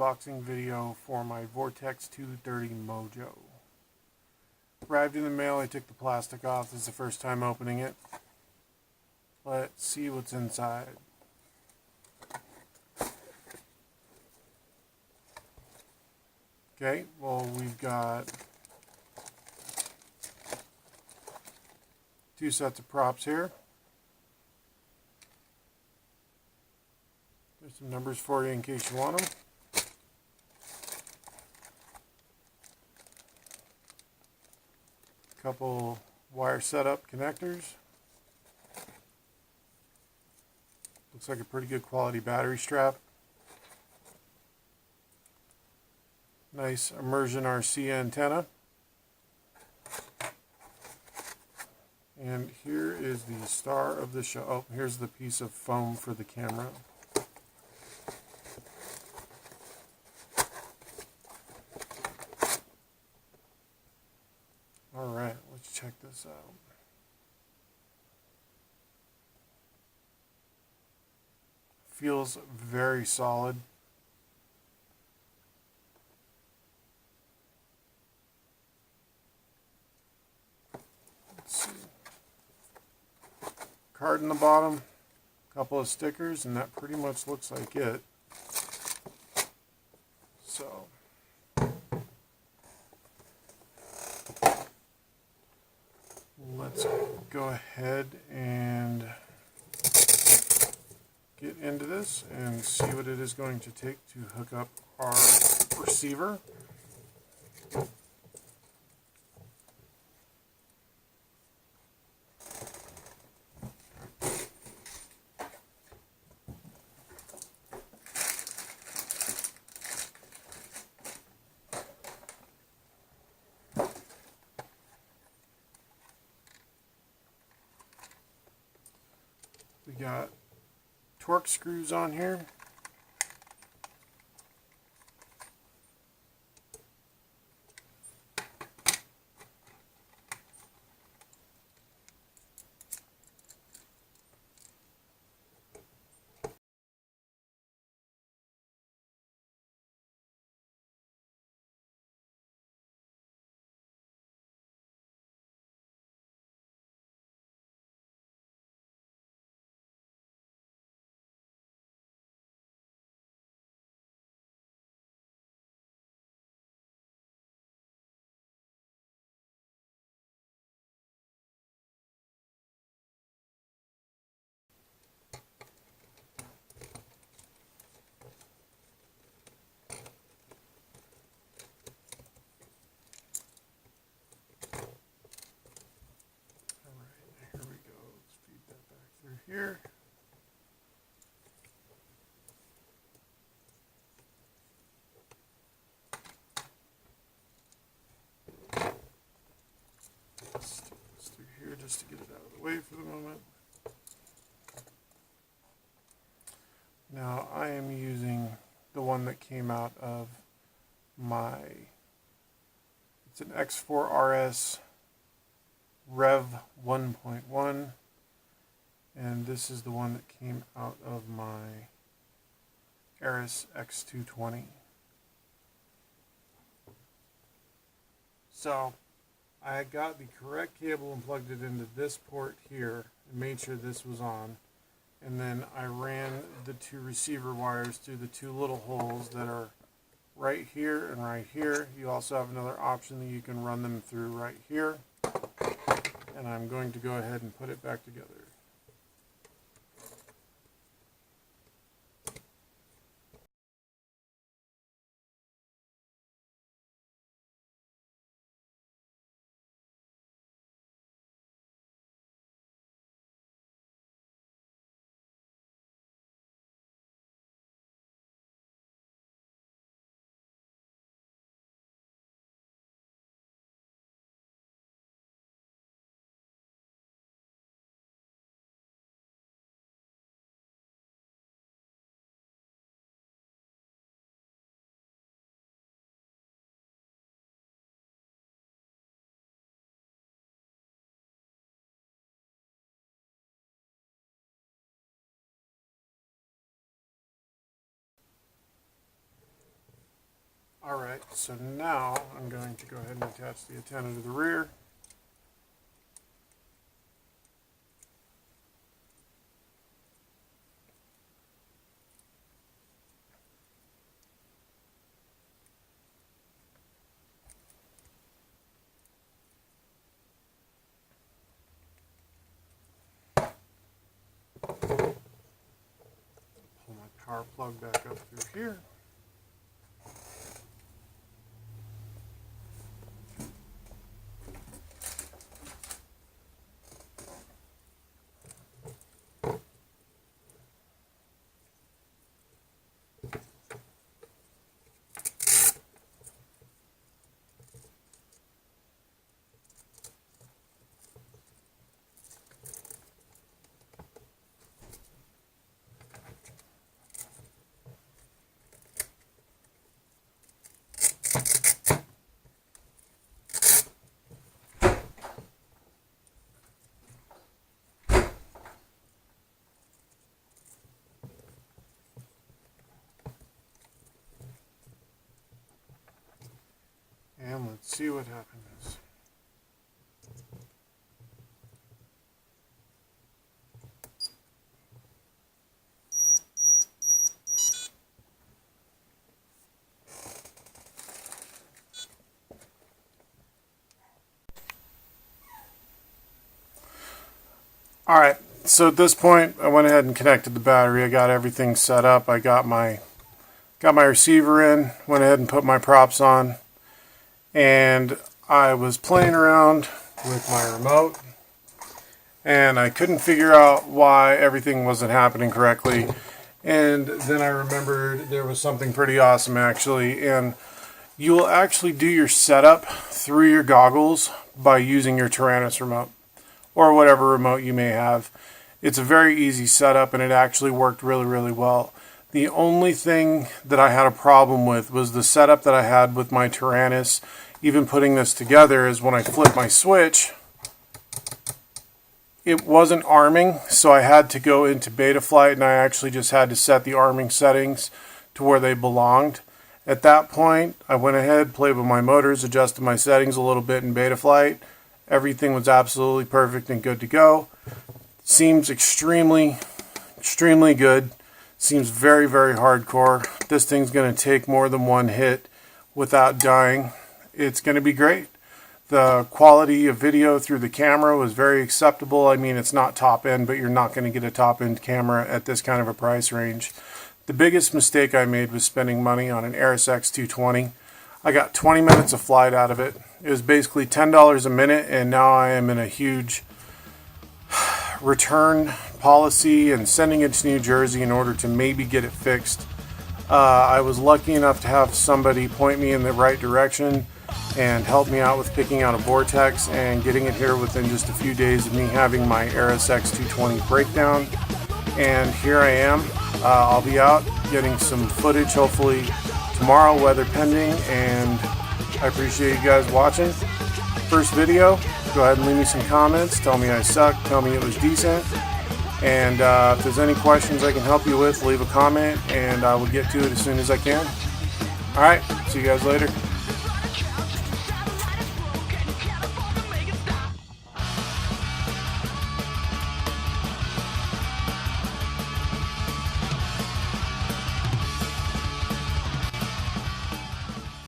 unboxing video for my Vortex 230 Mojo. Arrived in the mail. I took the plastic off. This is the first time opening it. Let's see what's inside. Okay, well, we've got two sets of props here. There's some numbers for you in case you want them. Couple wire setup connectors. Looks like a pretty good quality battery strap. Nice ImmersionRC antenna. And here is the star of the show. Oh, here's the piece of foam for the camera. Alright, let's check this out. Feels very solid. Let's see. Card in the bottom, a couple of stickers, and that pretty much looks like it. So let's go ahead and get into this and see what it is going to take to hook up our receiver. We got torque screws on here. Here. Let's stick this through here just to get it out of the way for the moment. Now I am using the one that came out of my, it's an X4RS Rev 1.1. And this is the one that came out of my Aris X220. So I got the correct cable and plugged it into this port here and made sure this was on. And then I ran the two receiver wires through the two little holes that are right here and right here. You also have another option that you can run them through right here. And I'm going to go ahead and put it back together. Alright, so now I'm going to go ahead and attach the antenna to the rear. Pull my power plug back up through here. And let's see what happens. Alright, so at this point I went ahead and connected the battery. I got everything set up. I got my receiver in, went ahead and put my props on, and I was playing around with my remote and I couldn't figure out why everything wasn't happening correctly. And then I remembered there was something pretty awesome actually, and you will actually do your setup through your goggles by using your Tyrannus remote or whatever remote you may have. It's a very easy setup and it actually worked really, really well. The only thing that I had a problem with was the setup that I had with my Tyrannus. Even putting this together is when I flip my switch, it wasn't arming, so I had to go into Betaflight and I actually just had to set the arming settings to where they belonged. At that point, I went ahead, played with my motors, adjusted my settings a little bit in Betaflight. Everything was absolutely perfect and good to go. Seems extremely good. Seems very, very hardcore. This thing's going to take more than one hit without dying. It's going to be great. The quality of video through the camera was very acceptable. I mean, it's not top end, but you're not going to get a top end camera at this kind of a price range. The biggest mistake I made was spending money on an RSX 220. I got 20 minutes of flight out of it. It was basically $10 a minute, and now I am in a huge return policy and sending it to New Jersey in order to maybe get it fixed. I was lucky enough to have somebody point me in the right direction and help me out with picking out a Vortex and getting it here within just a few days of me having my RSX 220 breakdown. And here I am. I'll be out getting some footage hopefully tomorrow, weather pending, and I appreciate you guys watching. First video, go ahead and leave me some comments. Tell me I suck, tell me it was decent, and if there's any questions I can help you with, leave a comment and I will get to it as soon as I can. Alright, see you guys later.